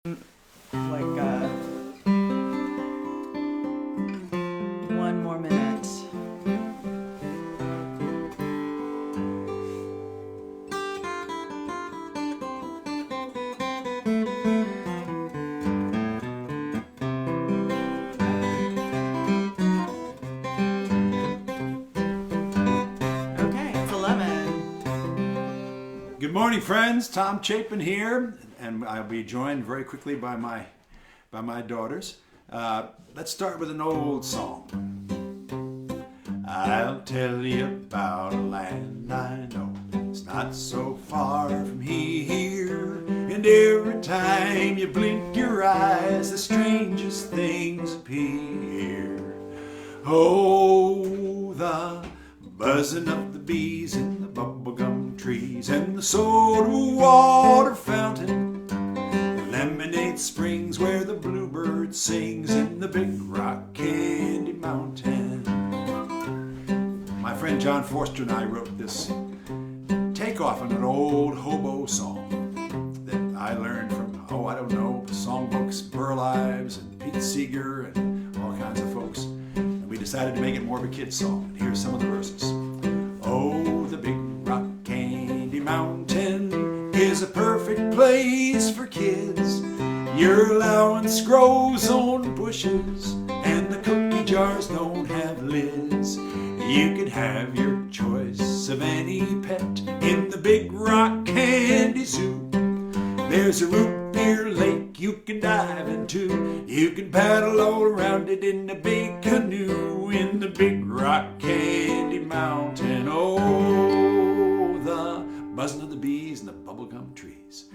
like 1 more minute. Okay, it's 11. Good morning, friends. Tom Chapin here, and I'll be joined very quickly by my daughters. Let's start with an old song. I'll tell you about a land I know. It's not so far from here, and every time you blink your eyes, the strangest things appear. Oh, the buzzing of the bees in the bubblegum trees, and the soda water fountain, the lemonade springs where the bluebird sings in the big rock candy mountain. My friend John Forster and I wrote this takeoff on an old hobo song that I learned from, I don't know, songbooks, Burl Ives and Pete Seeger and all kinds of folks. And we decided to make it more of a kid's song. And here's some of the verses. Oh, the big rock candy mountain is a perfect place for kids. Your allowance grows on bushes, and the cookie jars don't have lids. You can have your choice of any pet in the big rock candy zoo. There's a root beer lake you can dive into. You can paddle all around it in a big canoe in the big rock candy mountain. Oh, the buzzing of the bees in the bubblegum trees.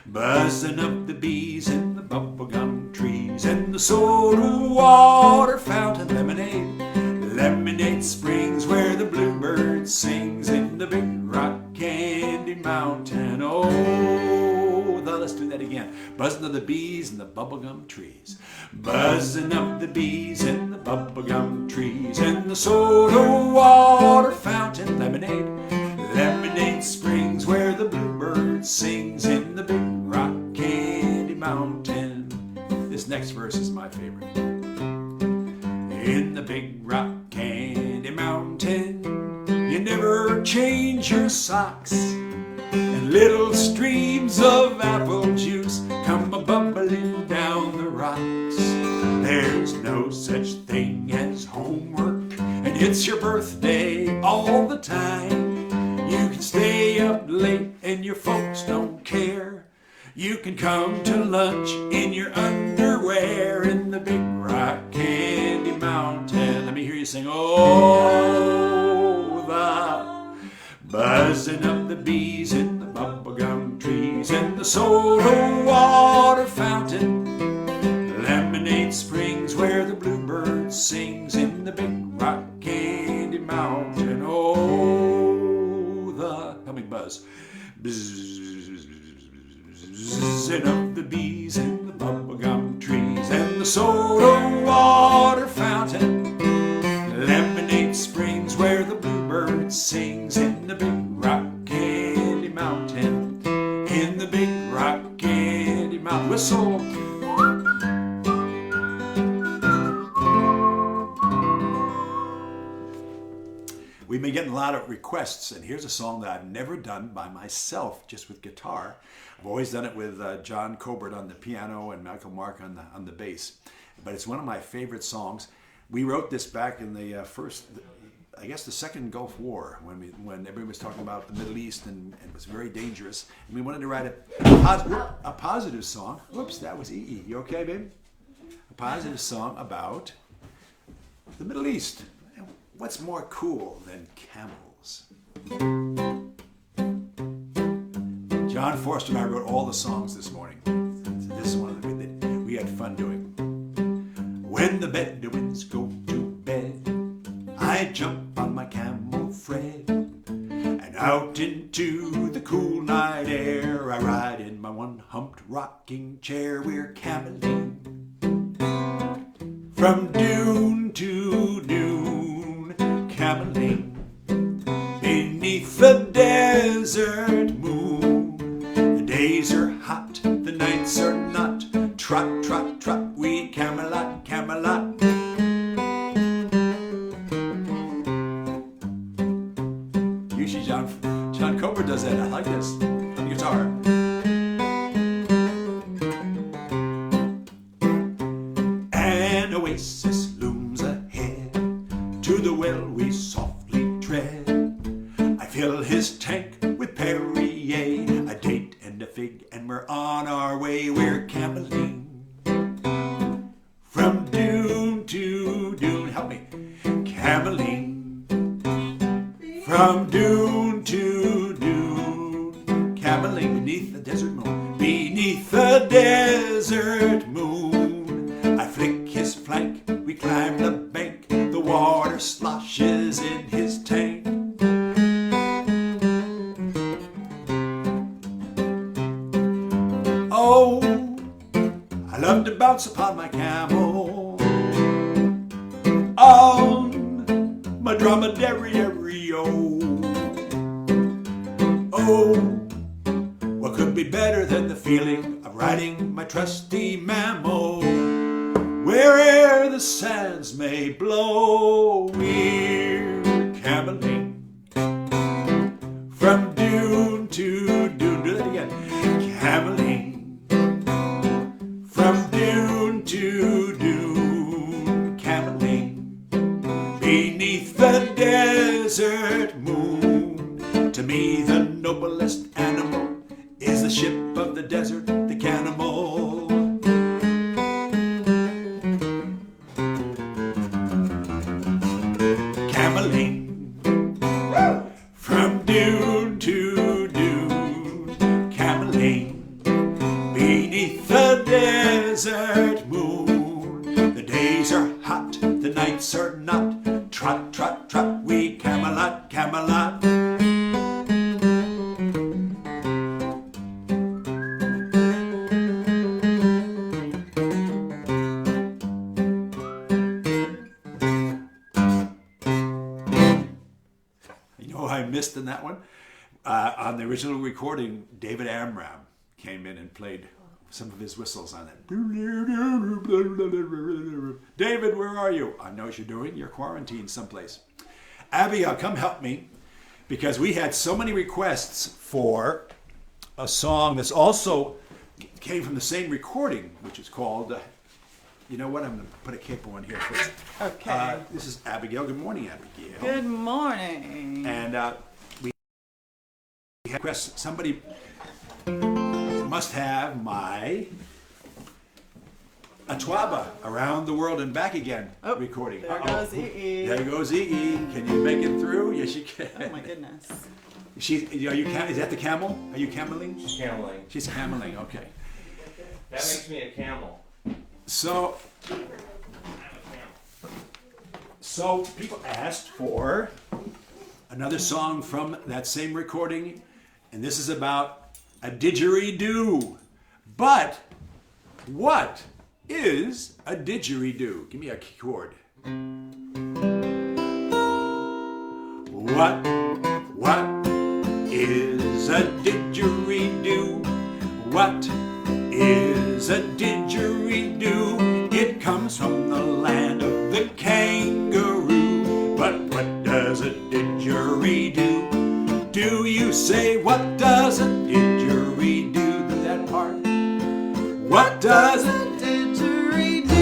Buzzing of the bees in the bubblegum trees, and the soda water fountain, lemonade springs where the bluebird sings in the big rock candy mountain. Oh, let's do that again. Buzzing of the bees in the bubblegum trees. Buzzing of the bees in the bubblegum trees, and the soda water fountain, lemonade springs where the bluebird sings in the big rock candy mountain. This next verse is my favorite. In the big rock candy mountain, you never change your socks, and little streams of apple juice come a-bubbling down the rocks. There's no such thing as homework, and it's your birthday all the time. You can stay up late and your folks don't care. You can come to lunch in your underwear in the big rock candy mountain. Let me hear you sing. Oh, the buzzing of the bees in the bubblegum trees, and the soda water fountain, lemonade springs where the bluebird sings in the big rock candy mountain. Oh, the, help me buzz. Buzzing of the bees in the bubblegum trees, and the soda water fountain, lemonade springs where the bluebird sings in the big rock candy mountain, in the big rock candy mountain. Whistle. We've been getting a lot of requests, and here's a song that I've never done by myself, just with guitar. I've always done it with John Colbert on the piano and Michael Mark on the bass. But it's one of my favorite songs. We wrote this back in the the second Gulf War, when everybody was talking about the Middle East and it was very dangerous. And we wanted to write a positive song. Whoops, that was E. You okay, babe? A positive song about the Middle East. What's more cool than camels? John Forster and I wrote all the songs this morning. This is one of the that we had fun doing. When the Bedouins go to bed, I jump on my camel Fred, and out into the cool night air I ride in my one-humped rocking chair. We're camelling from dune to dune, camelling beneath the desert moon. The days are hot, the nights are not trot, trot, trot, we Camelot, Camelot. Usually John Cobra does that. I like this. On the guitar. An oasis looms ahead. To the well we softly tread. I fill his tank with Perrier, a date and a fig, and we're on our way. We're cameling from dune to dune. Help me. Cameling from dune to dune. Cameling beneath the desert moon. Beneath the desert moon. I flick his flank, we climb the bank. The water sloshes in his tank. Oh, I love to bounce upon my camel, on my dromedary. Oh, what could be better than the feeling of riding my trusty mammal? Where'er the sands may blow, we're cameling from dune to dune. Do that again. Cameling from dune to dune. Cameling beneath the desert moon. To me, the noblest animal is the ship of the desert, the Cannibal. Camelling from dune to dune. Camelling beneath the desert moon. The days are hot, the nights are not. Trot, trot, trot, we Camelot, Camelot. I missed in that one. On the original recording, David Amram came in and played some of his whistles on it. David, where are you? I know what you're doing. You're quarantined someplace. Abigail, come help me, because we had so many requests for a song that's also came from the same recording, which is called, you know what, I'm going to put a capo on here first. Okay. This is Abigail. Good morning, Abigail. Good morning. And we had requests. Somebody must have my Atwaba Around the World and Back Again recording. There goes E.E. There goes E.E. Can you make it through? Yes, you can. Oh my goodness. Is that the camel? Are you cameling? She's cameling. She's cameling, okay. That makes me a camel. So people asked for another song from that same recording, and this is about a didgeridoo. But what is a didgeridoo? Give me a chord. What is a didgeridoo? What is a didgeridoo? It comes from the land of the kangaroo. But what does a didgeridoo? Do you say, what does a didgeridoo? Do that part. What does a didgeridoo?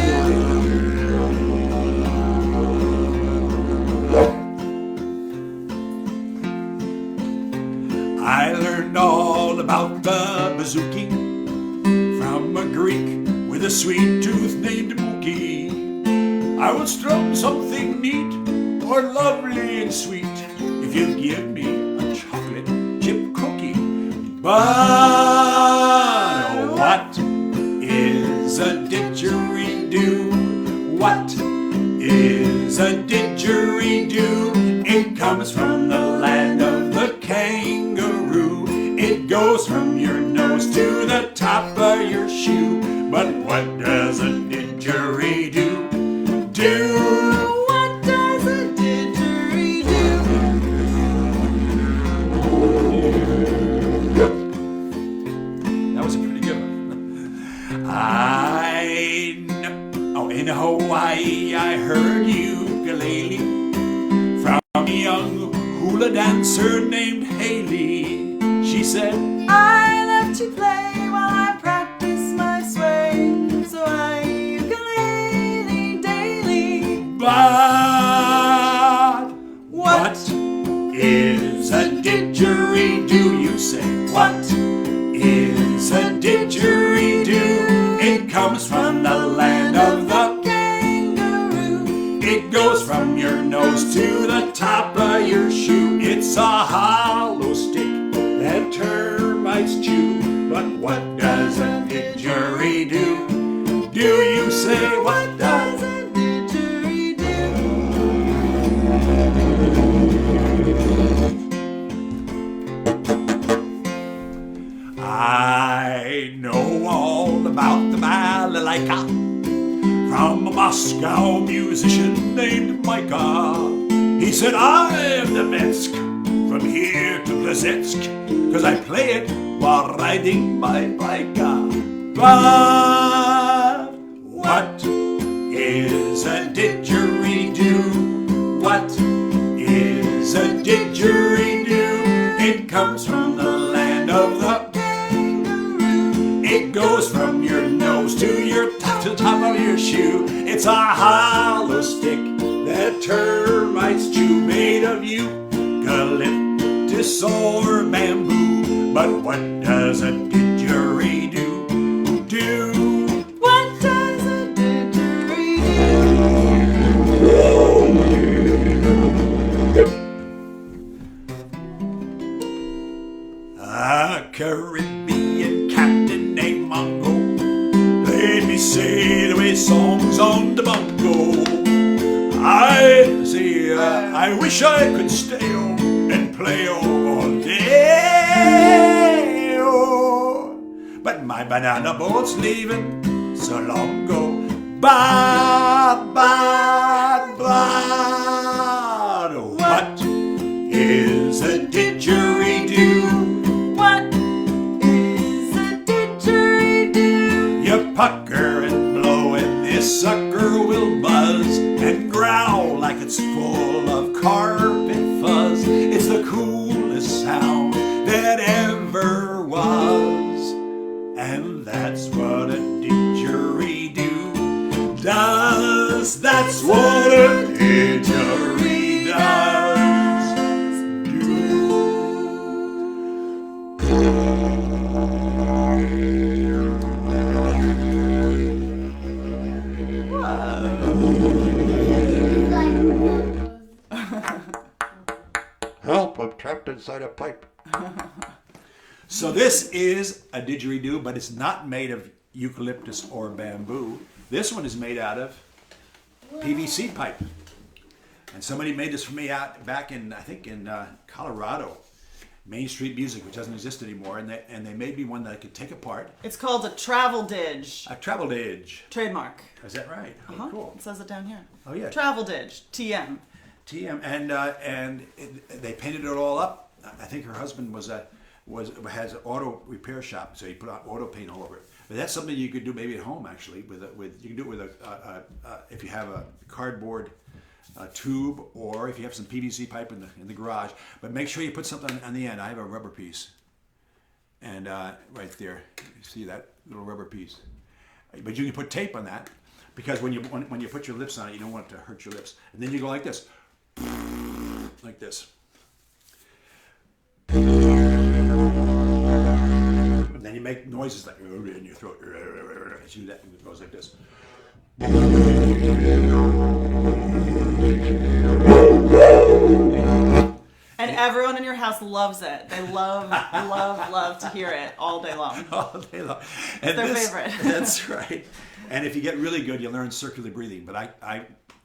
I learned all about the bouzouki from a Greek with a sweet tooth named Mookie. I will strum something neat or lovely and sweet if you give me a chocolate chip cookie. But what is a didgeridoo? What is a didgeridoo? It comes from the land of the kangaroo. It goes from your nose to the top of your shoe. But what does a didgeridoo do? What does a didgeridoo? That was a pretty good one. I In Hawaii I heard ukulele from a young hula dancer named Haley. She said, I love to play while I practice my sway, so I ukulele daily. but what is a didgeridoo? You say, what is a didgeridoo? It comes from the land of the kangaroo. It goes from your nose to the top of your shoe. It's a hollow stick that termites chew. But what does a didgeridoo do? You say, what does a didgeridoo? I know all about the balalaika from a Moscow musician named Micah. He said, I am the best from here to Plesetsk, 'cause I play it while riding my bike. But what is a didgeridoo? What is a didgeridoo? It comes from the land of the Kangaroo. It goes from your nose to your top to the top of your shoe. It's a hollow stick that termites chew, made of eucalyptus or bamboo. But what does a didgeridoo do? What does a didgeridoo? A Caribbean captain named Mongo played me sail away songs on the bongo. I say, I wish I could stay home and play all day. Oh, but my banana boat's leaving so long ago. But what is a didgeridoo? What is a didgeridoo? You pucker and blow and this sucker will buzz and growl like it's full of carpet fuzz. It's the coolest sound that ever was, and that's what a didgeridoo does. That's what a didgeridoo does. Help, I'm trapped inside a pipe. So this is a didgeridoo, but it's not made of eucalyptus or bamboo. This one is made out of PVC pipe. And somebody made this for me out back in, I think in Colorado. Main Street Music, which doesn't exist anymore, and they made me one that I could take apart. It's called a travel didge. A travel didge. Trademark. Is that right? Oh, cool. It says it down here. Oh yeah. Travel didge. TM. TM, and they painted it all up. I think her husband has an auto repair shop, so he put on auto paint all over it. But that's something you could do maybe at home actually. You can do it with if you have a cardboard tube, or if you have some PVC pipe in the garage. But make sure you put something on the end. I have a rubber piece, and right there, you see that little rubber piece. But you can put tape on that, because when you put your lips on it, you don't want it to hurt your lips. And then you go like this, like this. And then you make noises like in your throat. As you do that, it goes like this. And everyone in your house loves it. They love to hear it all day long. All day long. And Their favorite. That's right. And if you get really good, you learn circular breathing. But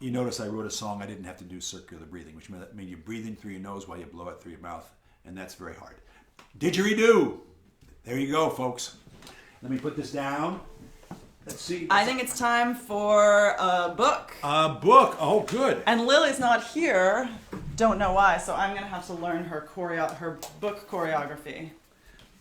you notice I wrote a song I didn't have to do circular breathing, which meant you're breathing through your nose while you blow it through your mouth, and that's very hard. Didgeridoo. There you go, folks. Let me put this down. Let's see. I think it's time for a book. A book. Oh, good. And Lily's not here. Don't know why, so I'm gonna have to learn her book choreography.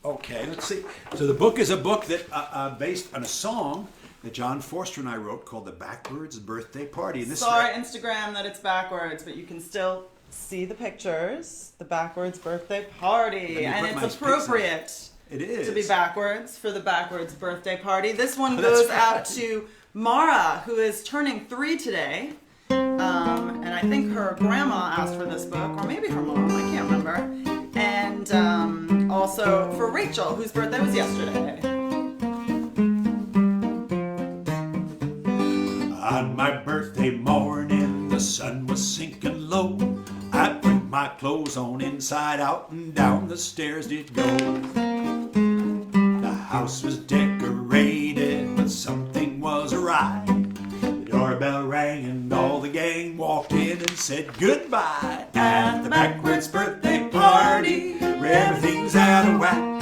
Okay, let's see. So the book is a book that based on a song that John Forster and I wrote called The Backwards Birthday Party. And this Saw on Instagram that it's backwards, but you can still see the pictures. The backwards birthday party. And it's appropriate. It is. To be backwards for the backwards birthday party. This one goes out to Mara, who is turning 3 today. And I think her grandma asked for this book, or maybe her mom, I can't remember. And also for Rachel, whose birthday was yesterday. On my birthday morning, the sun was sinking low. I put my clothes on inside out and down the stairs did go. The house was decorated, but something was awry. The doorbell rang and all the gang walked in and said goodbye. At the backwards birthday party, where everything's out of whack.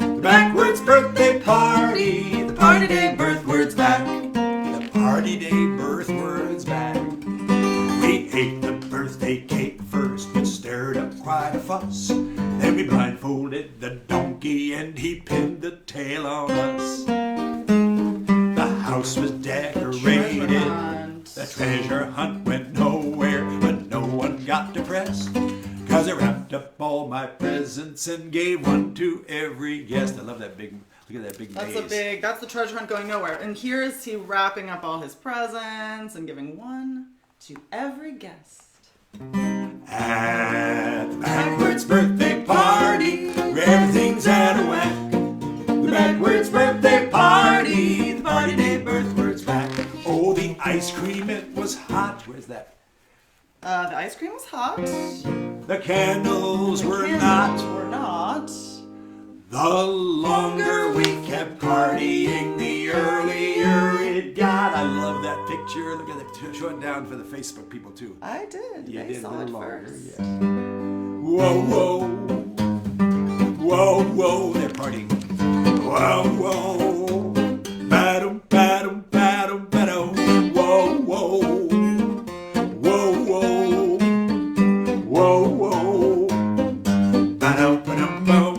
The backwards birthday party, the party day birthwords back. The party day birthwords back. We ate the birthday cake first, which stirred up quite a fuss. Then we blindfolded the donkey and he pinned the tail on us. The house was decorated. The treasure hunt went nowhere, but no one got depressed. Cause I wrapped up all my presents and gave one to every guest. I love that big, look at that big maze. That's the treasure hunt going nowhere. And here is he wrapping up all his presents and giving one to every guest. At the backwards birthday party, where everything's out of whack. The backwards birthday party, the party day birthwords back. Oh, the ice cream, it was hot. Where's that? The ice cream was hot. The candles were not. The longer we kept partying, the earlier it got. I love that picture. Look at that. Show it down for the Facebook people too. I did. You they did saw a it little longer. first. Yes. Whoa, whoa. Whoa, whoa. They're partying. Whoa, whoa. Ba-dum, ba-dum, ba-dum, ba-dum. Whoa, whoa. Whoa, whoa. Whoa, whoa. Ba-dum, ba-dum, boom.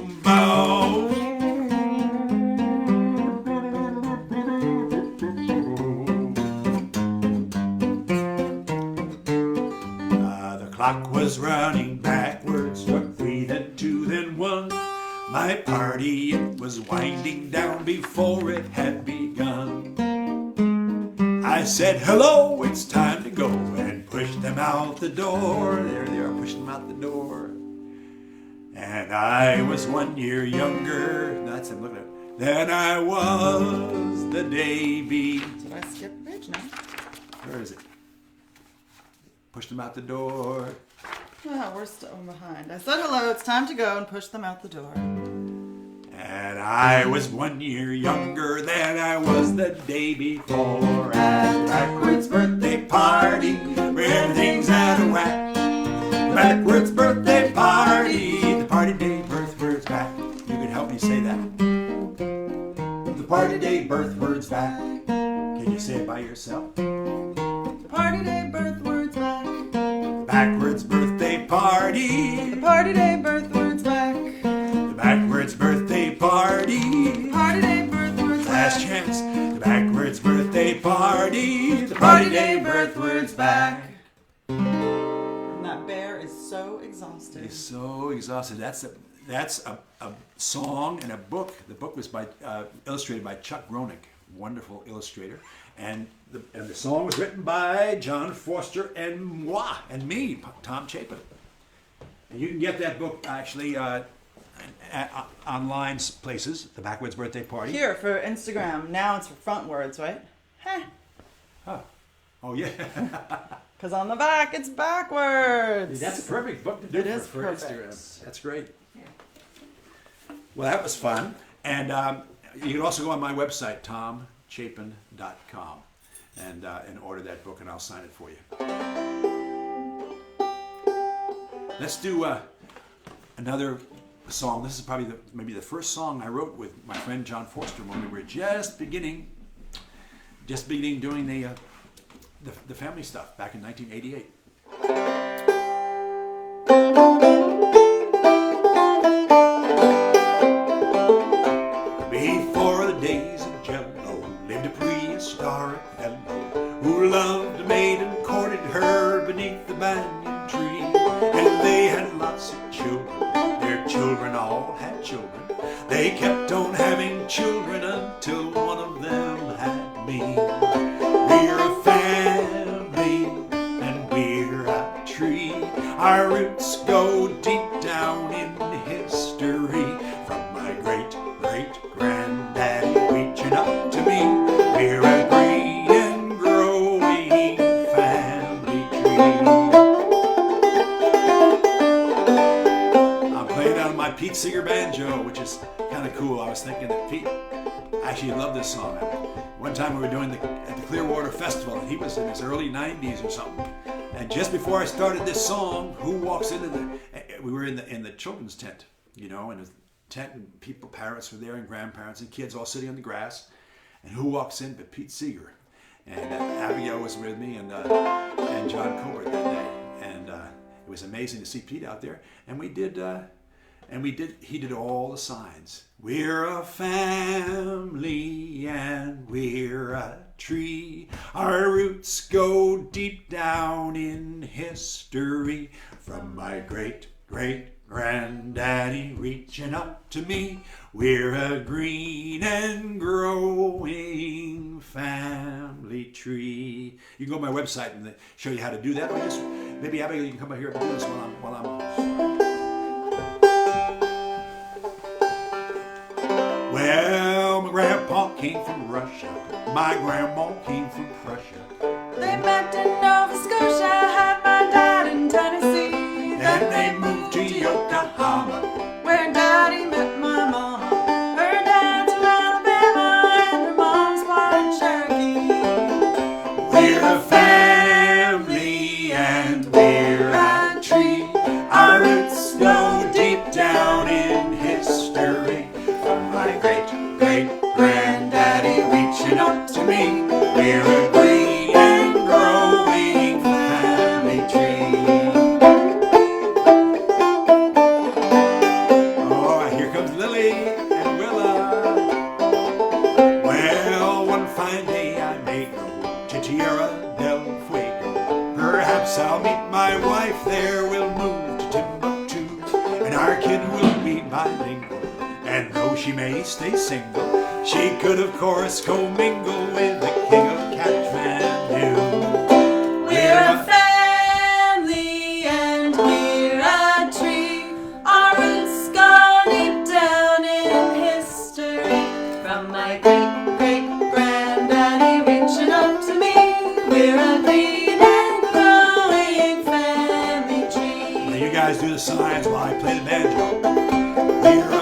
The clock was running backwards, struck 3, then 2, then 1. My party, it was winding down before it had begun. I said, hello, it's time to go, and pushed them out the door. There they are, pushing them out the door. And I was 1 year younger, that's him, look at it, than I was the day before. Did I skip a page now? Where is it? Pushed them out the door. Oh, we're still behind. I said hello, it's time to go, and pushed them out the door. And I was 1 year younger than I was the day before. At the backwards birthday party, where everything's out of whack. The backwards birthday party, the party day birthwords back. You can help me say that. The party day birthwords back. Can you say it by yourself? The party day birthwords back. Backwards birthday party. The party day birthwords back. The backwards birthday party. The party day birthwords back. Last chance. The backwards birthday party. The party day birthwords back. And that bear is so exhausted. He's so exhausted. That's a song and a book. The book was illustrated by Chuck Gronick, wonderful illustrator, and the song was written by John Forster and moi and me, Tom Chapin. And you can get that book actually online places. The Backwards Birthday Party. Here for Instagram. Now it's for frontwards, right? Heh. Huh. Oh yeah. Because on the back it's backwards. That's a perfect book to do It is for perfect. Instagram. That's great. Well, that was fun. And you can also go on my website, tomchapin.com, and order that book, and I'll sign it for you. Let's do another song. This is probably maybe the first song I wrote with my friend John Forster when we were just beginning doing the family stuff back in 1988. Before the days of Jello lived a prehistoric fellow who loved a maid and courted her beneath the banyan tree. And they had lots of children, their children all had children. They kept on having children until one of them had me. We're a family and we're a tree. Our roots go deep down in history. From my great-great-granddaddy reaching up to me, we're a green and growing family tree. I'm playing on my Pete Seeger banjo, which is kind of cool. I was thinking that Pete actually loved this song. One time we were doing at the Clearwater Festival, and he was in his early 90s or something. And just before I started this song, who walks into we were in the children's tent, you know, and the tent, and people, parents were there, and grandparents and kids all sitting on the grass. And who walks in but Pete Seeger? And Abigail was with me, and John Colbert that day. And it was amazing to see Pete out there. And he did all the signs. We're a family and we're a tree. Our roots go deep down in history. From my great-great-granddaddy reaching up to me, we're a green and growing family tree. You can go to my website and show you how to do that. Or just maybe Abigail, you can come out here and do this while I'm Well, my grandpa came from Russia. My grandma came from Prussia. They met in Nova Scotia, had my dad in Tennessee. Then they moved to Yokohama, where Daddy met my mama. Her dad's from Alabama and her mom's part Cherokee. We're a family and we're a tree. Our roots go deep down in history. From my great-great-granddaddy reaching up to me, we're a green and growing family tree. Oh, here comes Lily and Willa. Well, one fine day I may go to Tierra del Fuego. Perhaps I'll meet my wife there. We'll move to Timbuktu, and our kid will be bilingual. And though she may stay single, she could of course commingle with the king of Kathmandu. We're a family and we're a tree. Our roots go deep down in history. From my great-great-granddaddy reaching up to me, we're a green and growing family tree. Now you guys do the signs while I play the banjo. We're a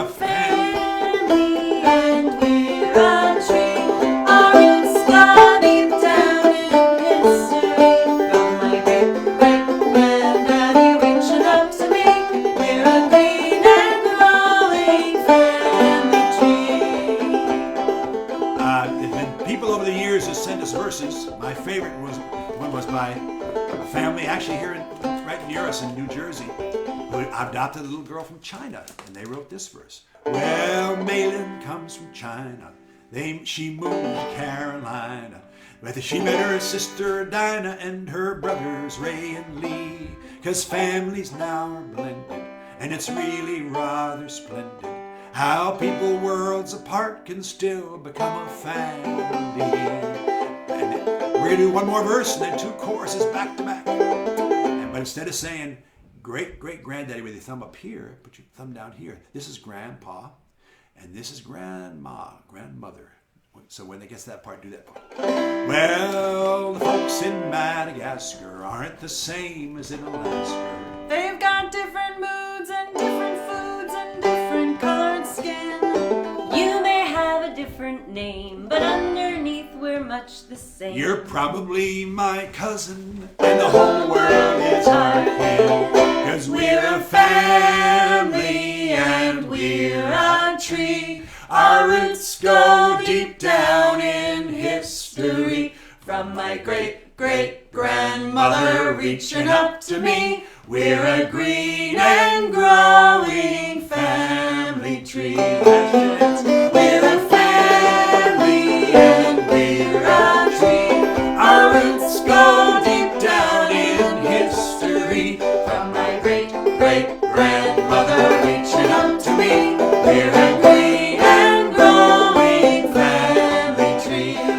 verses. My favorite one was by a family actually here right near us in New Jersey who adopted a little girl from China, and they wrote this verse. Well, Malin comes from China. She moved to Carolina. But she met her sister Dinah and her brothers Ray and Lee. 'Cause families now are blended, and it's really rather splendid how people worlds apart can still become a family. And we're going to do one more verse and then two choruses back to back. But instead of saying great-great-granddaddy with your thumb up here, put your thumb down here. This is grandpa, and this is grandmother. So when they get to that part, do that part. Well, the folks in Madagascar aren't the same as in Alaska. They've got different moods and different foods and different colored skin. You may have a different name, but underneath we're much the same. You're probably my cousin, and the whole world is our kin. 'Cause we're a family and we're a tree. Our roots go deep down in history. From my great-great-grandmother reaching up to me, we're a green and growing family tree. We're a family and we're a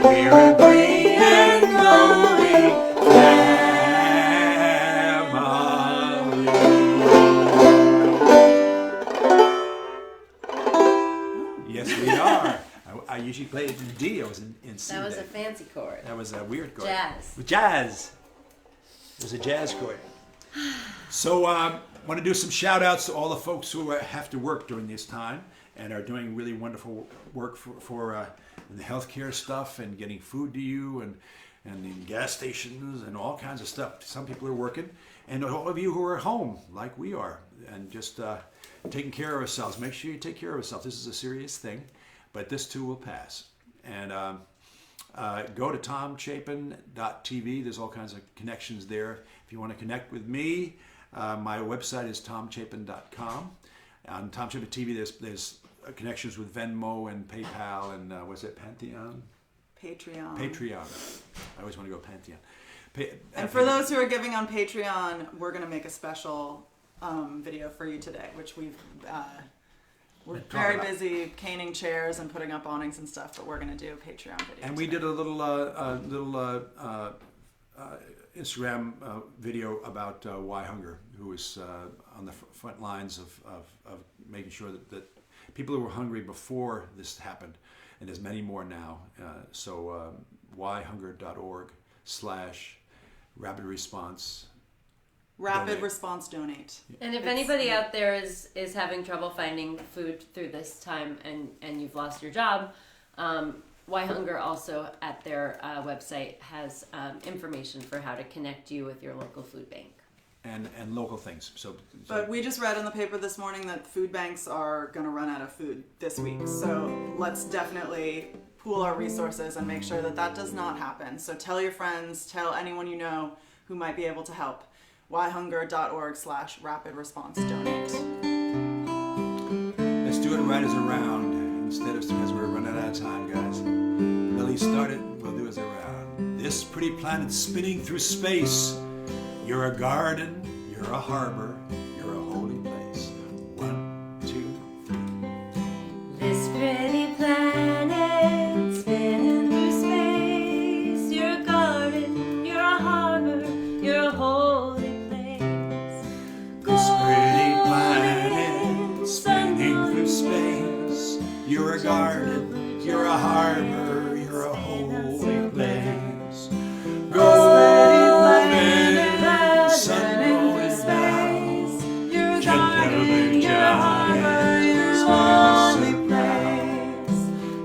We're a green and glowing family. Yes, we are. I usually play it in D. I was in C. That was a fancy chord. That was a weird chord. Jazz. Jazz. It was a jazz chord. So I want to do some shout outs to all the folks who have to work during this time and are doing really wonderful work for the healthcare stuff and getting food to you and in gas stations and all kinds of stuff. Some people are working. And all of you who are home like we are and just taking care of ourselves. Make sure you take care of yourself. This is a serious thing, but this too will pass. And go to tomchapin.tv. There's all kinds of connections there. If you want to connect with me, my website is tomchapin.com. On Tom Chapin TV, there's connections with Venmo and PayPal and what's it, Pantheon? Patreon. I always want to go Pantheon. And for those who are giving on Patreon, we're going to make a special video for you today, which we're very busy caning chairs and putting up awnings and stuff, but we're going to do a Patreon video. And we did a little Instagram video about Why Hunger, who is on the front lines of making sure that people who were hungry before this happened, and there's many more now. So whyhunger.org/rapid response. Rapid response donate. And if anybody out there is having trouble finding food through this time and you've lost your job, Why Hunger also at their website has information for how to connect you with your local food bank. And local things. But we just read in the paper this morning that food banks are going to run out of food this week. So let's definitely pool our resources and make sure that does not happen. So tell your friends, tell anyone you know who might be able to help. whyhunger.org/rapid response donate. Let's do it right as a round instead of as we're running out of time, guys. Lily started, we'll do as a round. This pretty planet spinning through space. You're a garden, you're a harbor, you're a holy place. 1, 2, 3. This pretty planet spinning through space. You're a garden, you're a harbor, you're a holy place. This pretty planet spinning through space. You're a garden, you're a harbor, you're a holy place. Golden sun going down. You're a garden, you're a harbor, you're a holy place.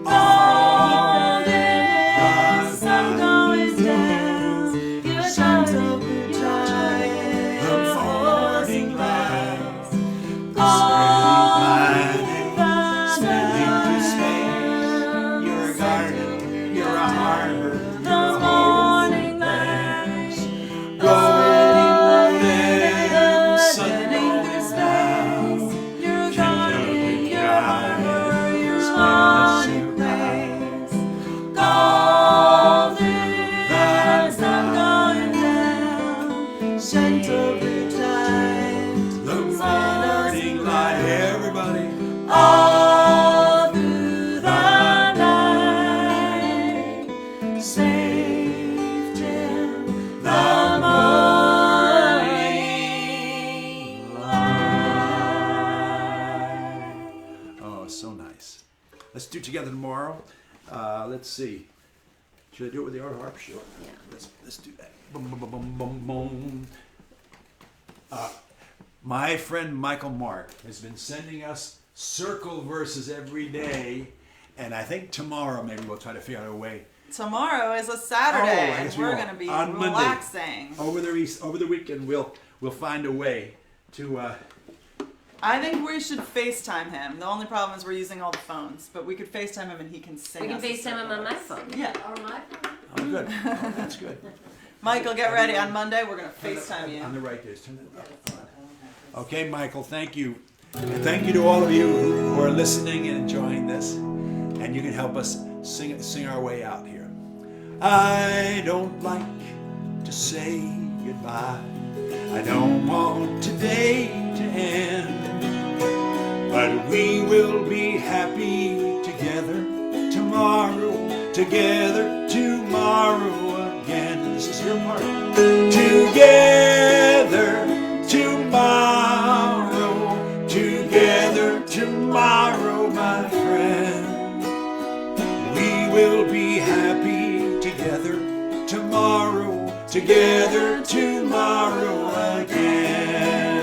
All the sun goes down. You're a garden, you're a the morning light. Spinning through space. You're a garden, you're a harbor, you're a holy place. Golden sun going down. You're a garden, you're a harbor, you're a holy place. All through the sun going down, scent of your time. The morning light, everybody. All through the night, safe till the morning light. Oh, so nice. Let's do it together tomorrow. Let's see. Should I do it with the art harp? Sure. Yeah. Let's do that. Boom, boom, boom, boom, boom. My friend Michael Mark has been sending us circle verses every day, and I think tomorrow maybe we'll try to figure out a way. Tomorrow is a Oh, I Saturday. guess we We're won't. going to be On Monday. relaxing. Over the weekend we'll find a way to. I think we should FaceTime him. The only problem is we're using all the phones, but we could FaceTime him and he can sing. We can us a FaceTime him on my circle. phone. Yeah. Or my phone. Oh, good. Oh, that's good. Michael, get ready. On Monday, we're going to FaceTime On you. the right days. Turn it up. Okay, Michael, thank you. And thank you to all of you who are listening and enjoying this. And you can help us sing our way out here. I don't like to say goodbye. I don't want today to end. But we will be happy together tomorrow, together together tomorrow, my friend. We will be happy together tomorrow again.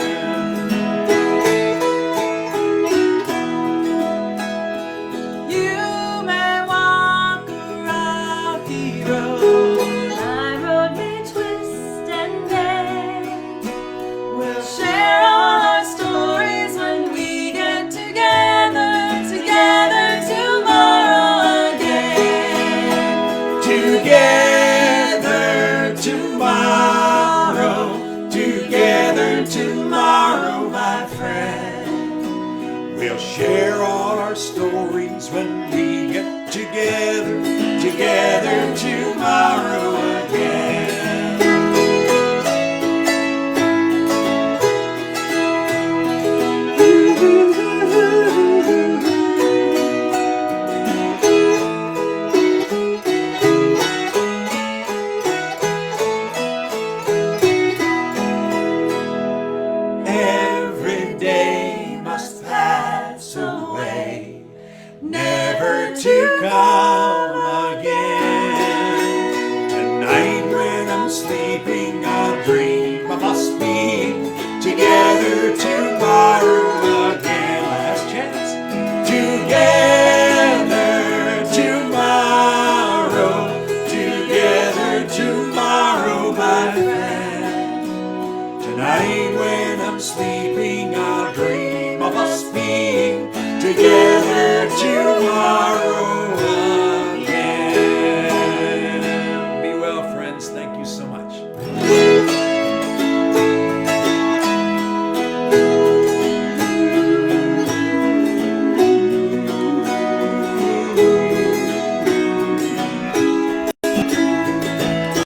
You may walk a rocky road. My road may twist and bend. We'll share all our stories when we get together tomorrow again. Together tomorrow, my friend. We'll share all our stories when we get together tomorrow again. Every day must pass away, never to come again. Tonight when I'm sleeping, I'll dream I must be together tomorrow again. Last chance. Together tomorrow, my friend. Tonight when I'm sleeping,